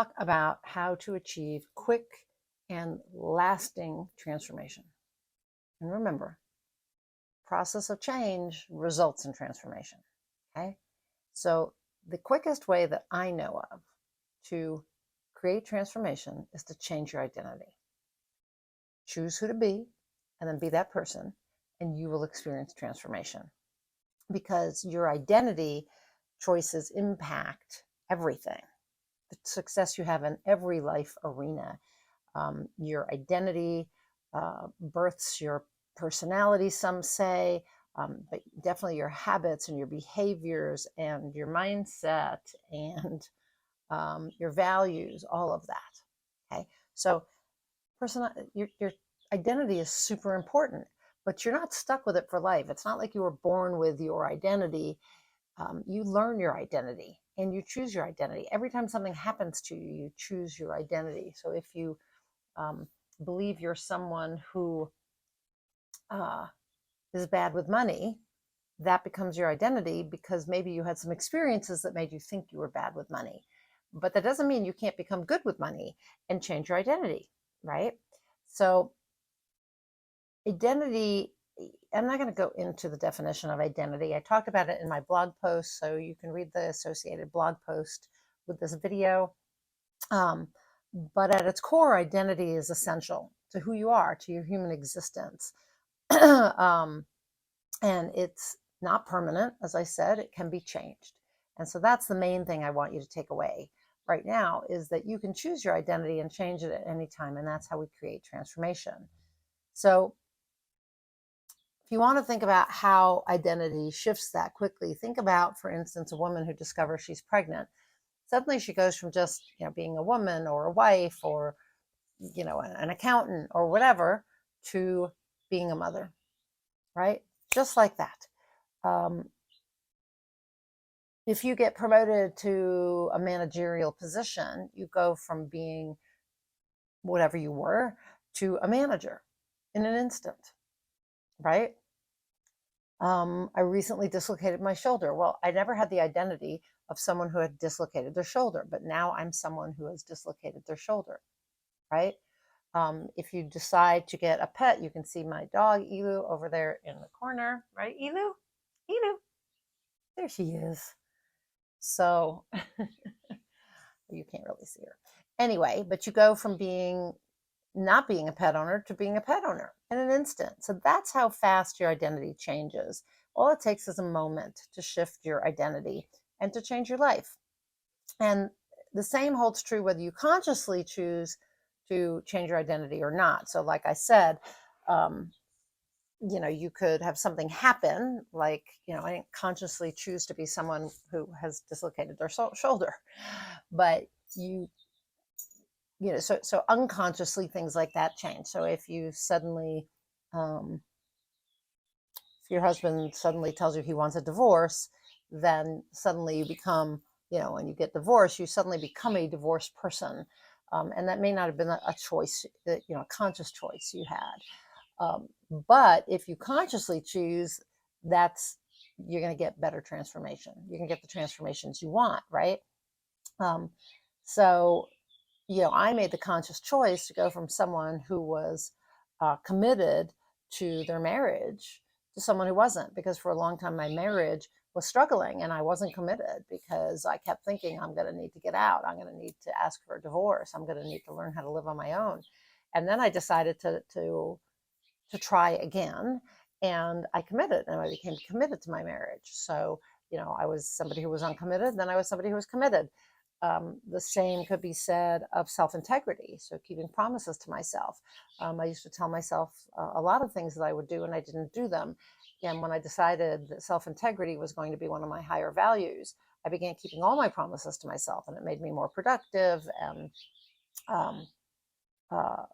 talk about how to achieve quick and lasting transformation. And remember, process of change results in transformation. Okay. So the quickest way that I know of to create transformation is to change your identity. Choose who to be and then be that person, and you will experience transformation because your identity choices impact everything. The success you have in every life arena. Your identity births your personality, some say, but definitely your habits and your behaviors and your mindset and your values, all of that. Okay, so your identity is super important, but you're not stuck with it for life. It's not like you were born with your identity. You learn your identity and you choose your identity. Every time something happens to you, you choose your identity. So if you um, believe you're someone who uh, is bad with money, that becomes your identity because maybe you had some experiences that made you think you were bad with money. But that doesn't mean you can't become good with money and change your identity, right? So, identity, I'm not going to go into the definition of identity. I talked about it in my blog post, so you can read the associated blog post with this video. But at its core, identity is essential to who you are, to your human existence. And it's not permanent, as I said, it can be changed. And so that's the main thing I want you to take away right now is that you can choose your identity and change it at any time. And that's how we create transformation. So if you want to think about how identity shifts that quickly, think about, for instance, a woman who discovers she's pregnant. Suddenly she goes from just, being a woman or a wife or, an accountant or whatever to being a mother, right? Just like that. If you get promoted to a managerial position, you go from being whatever you were to a manager in an instant, right? I recently dislocated my shoulder. Well, I never had the identity of someone who had dislocated their shoulder, but now I'm someone who has dislocated their shoulder, right? If you decide to get a pet, you can see my dog, Elu, over there in the corner, right? Elu? Elu. There she is. So you can't really see her. Anyway, but you go from not being a pet owner to being a pet owner in an instant. So that's how fast your identity changes. All it takes is a moment to shift your identity and to change your life. And the same holds true whether you consciously choose to change your identity or not. So, like I said, you could have something happen, like, I didn't consciously choose to be someone who has dislocated their shoulder, but so unconsciously things like that change. So if you suddenly, if your husband suddenly tells you he wants a divorce, then suddenly you become, when you get divorced, you suddenly become a divorced person. And that may not have been a choice, that, a conscious choice you had. But if you consciously choose, you're going to get better transformation. You're going to get the transformations you want, right? So, I made the conscious choice to go from someone who was committed to their marriage to someone who wasn't, because for a long time my marriage was struggling and I wasn't committed because I kept thinking I'm going to need to get out. I'm going to need to ask for a divorce. I'm going to need to learn how to live on my own. And then I decided to try again, and I committed and I became committed to my marriage. So, I was somebody who was uncommitted, then I was somebody who was committed. The same could be said of self-integrity. So keeping promises to myself. I used to tell myself a lot of things that I would do and I didn't do them. And when I decided that self-integrity was going to be one of my higher values, I began keeping all my promises to myself, and it made me more productive and um, uh,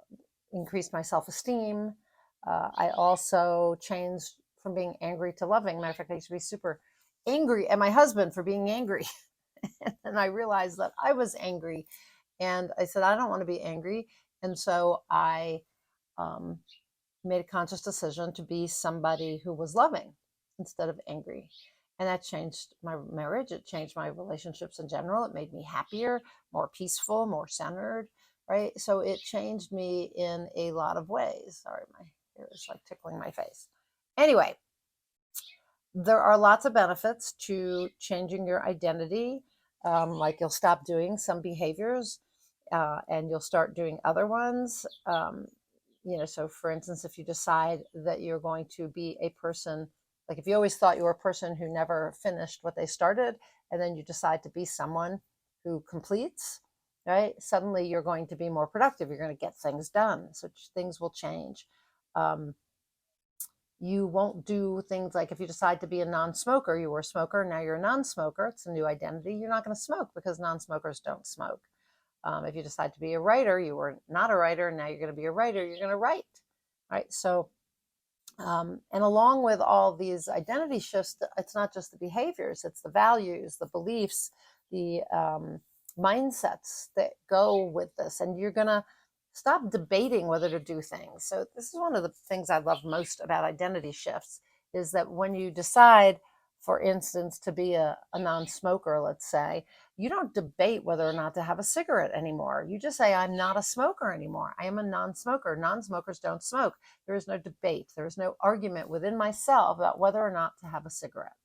increased my self-esteem. I also changed from being angry to loving. Matter of fact, I used to be super angry at my husband for being angry. And I realized that I was angry. And I said, I don't want to be angry. And so I um, made a conscious decision to be somebody who was loving instead of angry. And that changed my marriage. It changed my relationships in general. It made me happier, more peaceful, more centered, right? So it changed me in a lot of ways. Sorry, my hair is like tickling my face. Anyway, there are lots of benefits to changing your identity. Like you'll stop doing some behaviors and you'll start doing other ones. So for instance, if you decide that you're going to be a person, like if you always thought you were a person who never finished what they started, and then you decide to be someone who completes, right? Suddenly you're going to be more productive. You're going to get things done. So things will change. You won't do things like if you decide to be a non-smoker, you were a smoker, now you're a non-smoker, it's a new identity. You're not going to smoke because non-smokers don't smoke. If you decide to be a writer, you were not a writer, now you're going to be a writer, you're going to write, right? So, and along with all these identity shifts, it's not just the behaviors, it's the values, the beliefs, the mindsets that go with this. And you're going to stop debating whether to do things. So this is one of the things I love most about identity shifts is that when you decide, for instance, to be a non-smoker, let's say, you don't debate whether or not to have a cigarette anymore. You just say, I'm not a smoker anymore. I am a non-smoker. Non-smokers don't smoke. There is no debate. There is no argument within myself about whether or not to have a cigarette,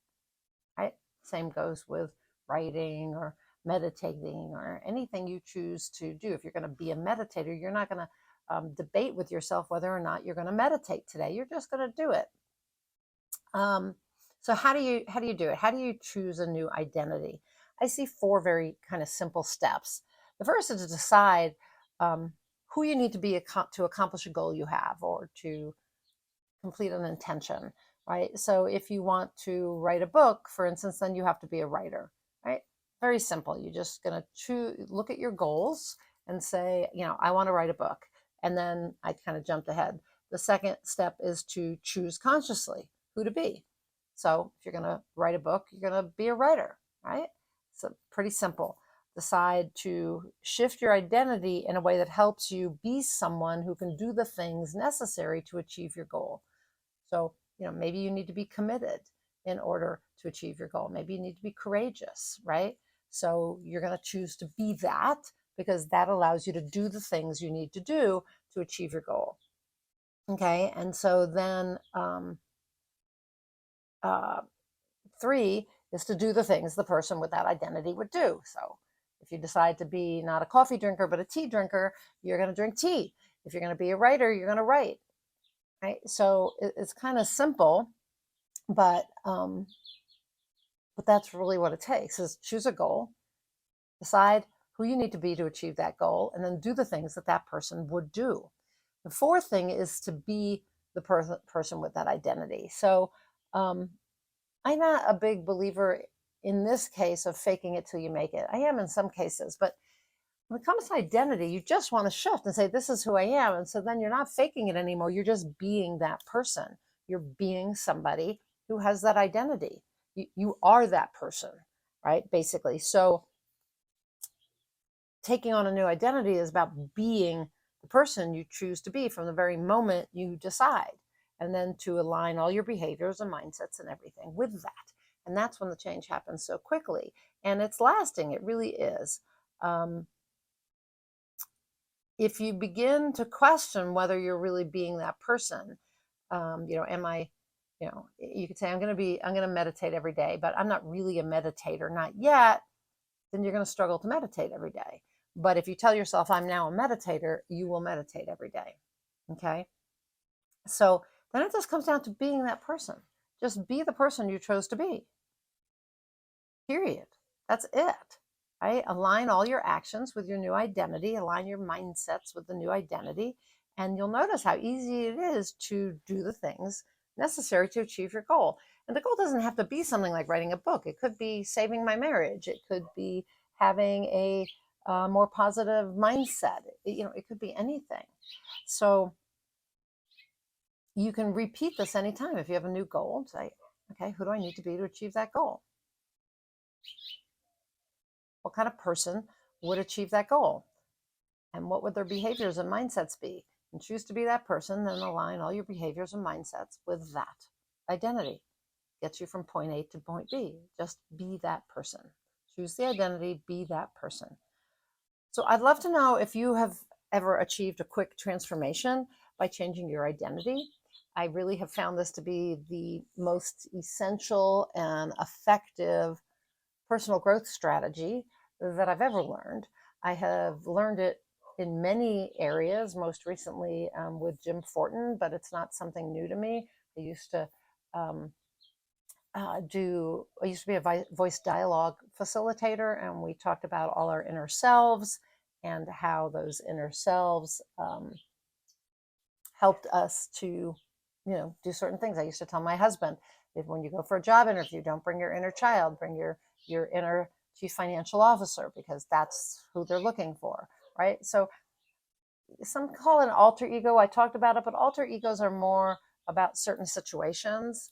right? Same goes with writing or meditating or anything you choose to do. If you're going to be a meditator, you're not going to debate with yourself whether or not you're going to meditate today. You're just going to do it. So how do you do it? How do you choose a new identity? I see 4 very kind of simple steps. The first is to decide who you need to be to accomplish a goal you have or to complete an intention, right? So if you want to write a book, for instance, then you have to be a writer, right? Very simple. You're just going to look at your goals and say, I want to write a book. And then I kind of jumped ahead. The second step is to choose consciously who to be. So if you're going to write a book, you're going to be a writer, right? So pretty simple. Decide to shift your identity in a way that helps you be someone who can do the things necessary to achieve your goal. So, maybe you need to be committed in order to achieve your goal. Maybe you need to be courageous, right? So you're going to choose to be that because that allows you to do the things you need to do to achieve your goal. Okay. And so then 3 is to do the things the person with that identity would do. So if you decide to be not a coffee drinker, but a tea drinker, you're going to drink tea. If you're going to be a writer, you're going to write. Right? So it's kind of simple, but that's really what it takes is choose a goal, decide who you need to be to achieve that goal, and then do the things that person would do. The 4th thing is to be the person with that identity. So I'm not a big believer in this case of faking it till you make it. I am in some cases, but when it comes to identity, you just want to shift and say, this is who I am. And so then you're not faking it anymore. You're just being that person. You're being somebody who has that identity. You are that person, right? Basically. So taking on a new identity is about being the person you choose to be from the very moment you decide. And then to align all your behaviors and mindsets and everything with that. And that's when the change happens so quickly. And it's lasting. It really is. If you begin to question whether you're really being that person, am I, you could say, I'm going to meditate every day, but I'm not really a meditator, not yet, then you're going to struggle to meditate every day. But if you tell yourself, I'm now a meditator, you will meditate every day. Okay. So then it just comes down to being that person. Just be the person you chose to be. Period. That's it. Right? Align all your actions with your new identity, align your mindsets with the new identity, and you'll notice how easy it is to do the things necessary to achieve your goal. And the goal doesn't have to be something like writing a book. It could be saving my marriage. It could be having a more positive mindset. It could be anything. So you can repeat this anytime. If you have a new goal, say, okay, who do I need to be to achieve that goal? What kind of person would achieve that goal? And what would their behaviors and mindsets be? And choose to be that person, then align all your behaviors and mindsets with that identity. gets you from point A to point B. Just be that person. Choose the identity, be that person. So I'd love to know if you have ever achieved a quick transformation by changing your identity. I really have found this to be the most essential and effective personal growth strategy that I've ever learned. I have learned it in many areas, most recently with Jim Fortin, but it's not something new to me. I used to I used to be a voice dialogue facilitator, and we talked about all our inner selves and how those inner selves helped us to, do certain things. I used to tell my husband, if when you go for a job interview, don't bring your inner child, bring your inner chief financial officer, because that's who they're looking for, right? So some call it an alter ego. I talked about it, but alter egos are more about certain situations.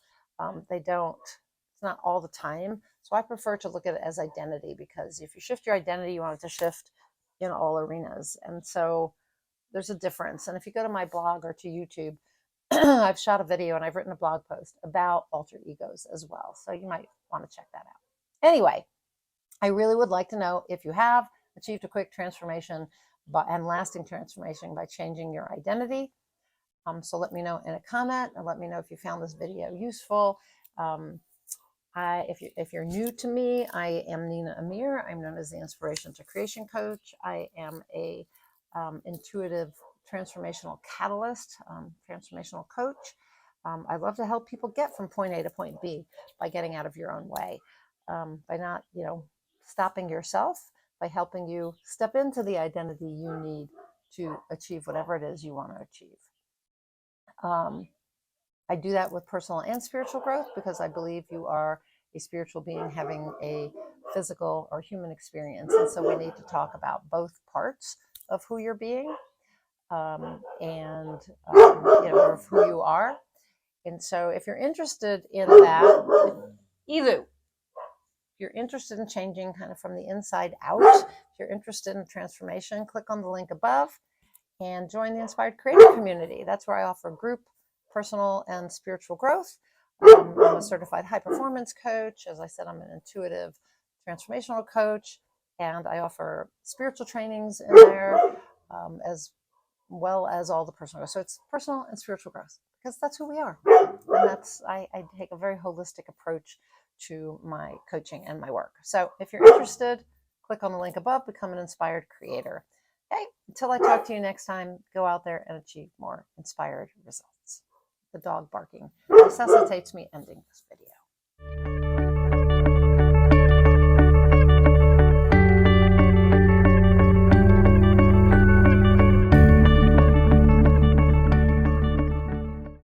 They don't, it's not all the time. So I prefer to look at it as identity, because if you shift your identity, you want it to shift in all arenas. And so there's a difference. And if you go to my blog or to YouTube, I've shot a video and I've written a blog post about alter egos as well. So you might want to check that out. Anyway, I really would like to know if you have achieved a quick transformation and lasting transformation by changing your identity. So let me know in a comment, and let me know if you found this video useful. If you're new to me, I am Nina Amir. I'm known as the Inspiration to Creation Coach. I am a intuitive transformational catalyst, transformational coach. I love to help people get from point A to point B by getting out of your own way, by not, stopping yourself, by helping you step into the identity you need to achieve whatever it is you want to achieve. I do that with personal and spiritual growth, because I believe you are a spiritual being having a physical or human experience. And so we need to talk about both parts of who you're being, of who you are. And so if you're interested in that, if you're interested in changing kind of from the inside out, if you're interested in transformation, click on the link above and join the Inspired Creator community. That's where I offer group, personal, and spiritual growth. I'm a certified high performance coach. As I said, I'm an intuitive transformational coach, and I offer spiritual trainings in there, as well as all the personal growth. So it's personal and spiritual growth, because that's who we are. And I take a very holistic approach to my coaching and my work. So if you're interested, click on the link above, become an inspired creator. Okay, until I talk to you next time, go out there and achieve more inspired results. The dog barking necessitates me ending this video.